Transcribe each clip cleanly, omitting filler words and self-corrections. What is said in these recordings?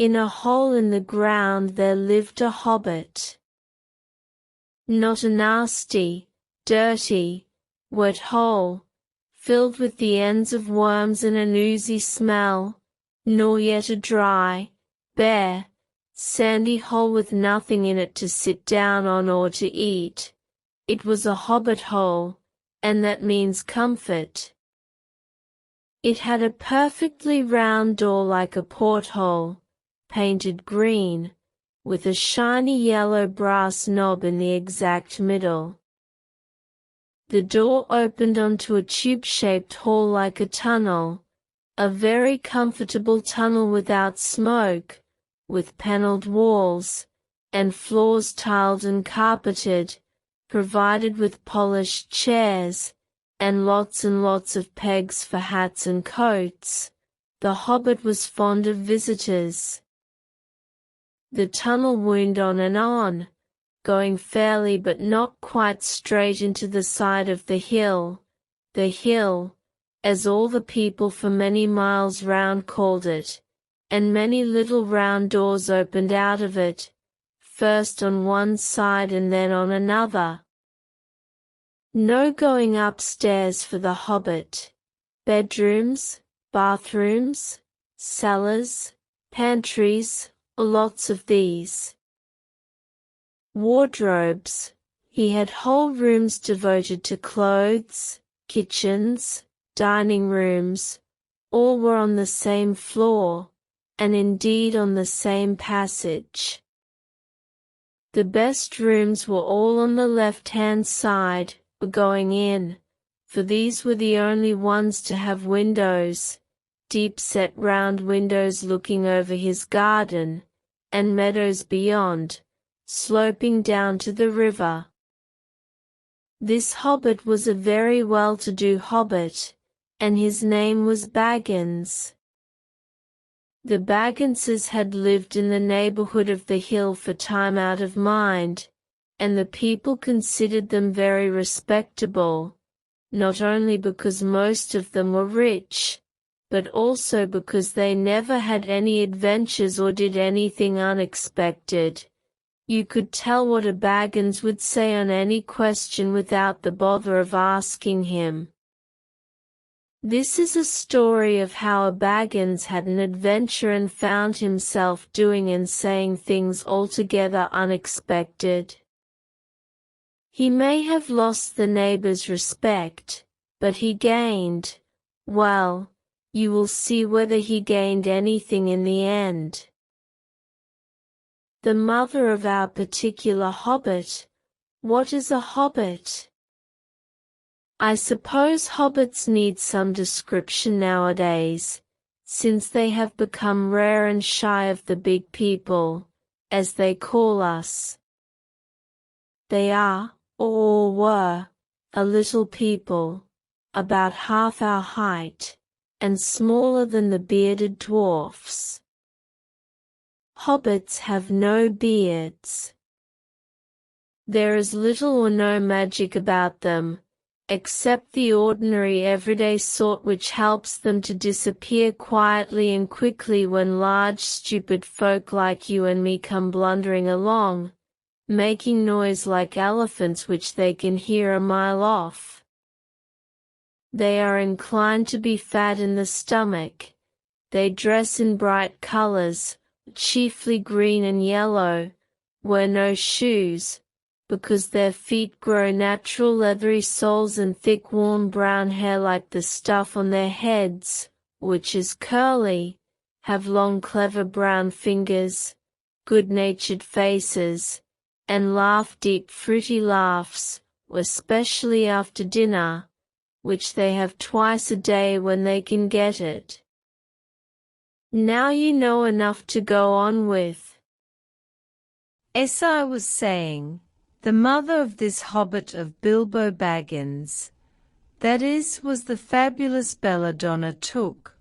In a hole in the ground there lived a hobbit. Not a nasty, dirty, wet hole, filled with the ends of worms and an oozy smell, nor yet a dry, bare, sandy hole with nothing in it to sit down on or to eat. It was a hobbit hole, and that means comfort. It had a perfectly round door like a porthole, painted green, with a shiny yellow brass knob in the exact middle. The door opened onto a tube-shaped hall like a tunnel, a very comfortable tunnel without smoke, with panelled walls, and floors tiled and carpeted, provided with polished chairs, and lots of pegs for hats and coats. The hobbit was fond of visitors. The tunnel wound on and on, going fairly but not quite straight into the side of the hill, as all the people for many miles round called it, and many little round doors opened out of it, first on one side and then on another. No going upstairs for the hobbit. Bedrooms, bathrooms, cellars, pantries, lots of these. Wardrobes. He had whole rooms devoted to clothes, kitchens, dining rooms. All were on the same floor, and indeed on the same passage. The best rooms were all on the left-hand side, going in, for these were the only ones to have windows, deep-set round windows looking over his garden, and meadows beyond, sloping down to the river. This hobbit was a very well-to-do hobbit, and his name was Baggins. The Bagginses had lived in the neighbourhood of the hill for time out of mind, and the people considered them very respectable, not only because most of them were rich, but also because they never had any adventures or did anything unexpected. You could tell what a Baggins would say on any question without the bother of asking him. This is a story of how a Baggins had an adventure and found himself doing and saying things altogether unexpected. He may have lost the neighbours' respect, but he gained, well, you will see whether he gained anything in the end. The mother of our particular hobbit. What is a hobbit? I suppose hobbits need some description nowadays, since they have become rare and shy of the big people, as they call us. They are, or were, a little people, about half our height, and smaller than the bearded dwarfs. Hobbits have no beards. There is little or no magic about them, except the ordinary everyday sort which helps them to disappear quietly and quickly when large stupid folk like you and me come blundering along, making noise like elephants which they can hear a mile off. They are inclined to be fat in the stomach. They dress in bright colors, chiefly green and yellow, wear no shoes, because their feet grow natural leathery soles and thick warm brown hair like the stuff on their heads, which is curly, have long clever brown fingers, good-natured faces, and laugh deep fruity laughs, especially after dinner, which they have twice a day when they can get it. Now you know enough to go on with. As I was saying, the mother of this hobbit of Bilbo Baggins, that is, was the fabulous Belladonna Took,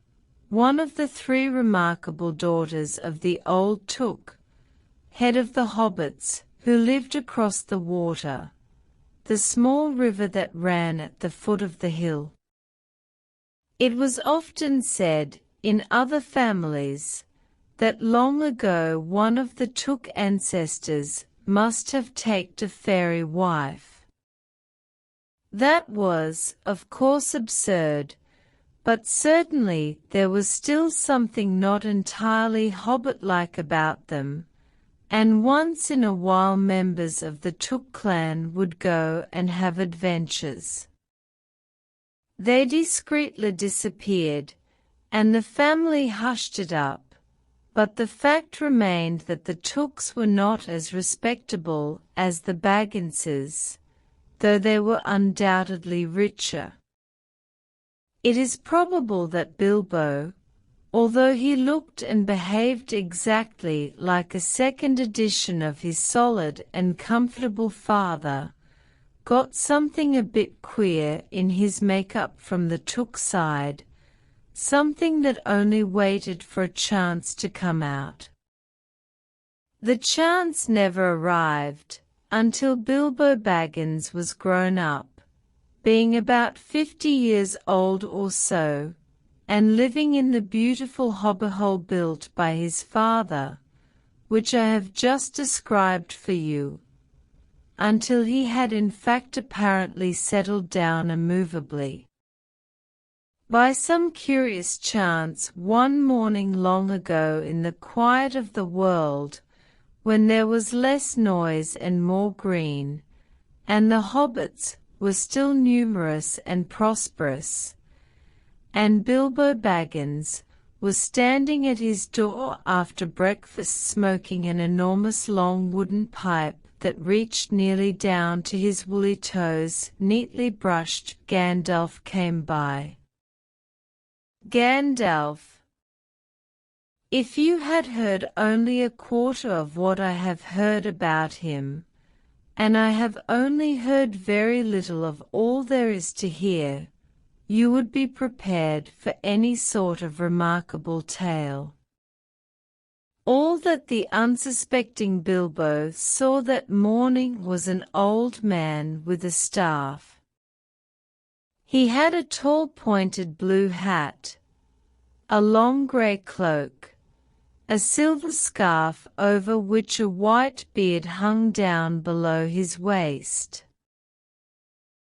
one of the 3 remarkable daughters of the old Took, head of the hobbits, who lived across the water, the small river that ran at the foot of the hill. It was often said, in other families, that long ago one of the Took ancestors must have taked a fairy wife. That was, of course, absurd, but certainly there was still something not entirely hobbit-like about them, and once in a while members of the Took clan would go and have adventures. They discreetly disappeared, and the family hushed it up, but the fact remained that the Tooks were not as respectable as the Bagginses, though they were undoubtedly richer. It is probable that Bilbo, although he looked and behaved exactly like a second edition of his solid and comfortable father, got something a bit queer in his make-up from the Took side, something that only waited for a chance to come out. The chance never arrived until Bilbo Baggins was grown up, being about 50 years old or so, and living in the beautiful hobbyhole built by his father, which I have just described for you, until he had in fact apparently settled down immovably. By some curious chance one morning long ago in the quiet of the world, when there was less noise and more green, and the hobbits were still numerous and prosperous, and Bilbo Baggins was standing at his door after breakfast smoking an enormous long wooden pipe that reached nearly down to his woolly toes, neatly brushed, Gandalf came by. Gandalf. If you had heard only a quarter of what I have heard about him, and I have only heard very little of all there is to hear, you would be prepared for any sort of remarkable tale. All that the unsuspecting Bilbo saw that morning was an old man with a staff. He had a tall pointed blue hat, a long grey cloak, a silver scarf over which a white beard hung down below his waist.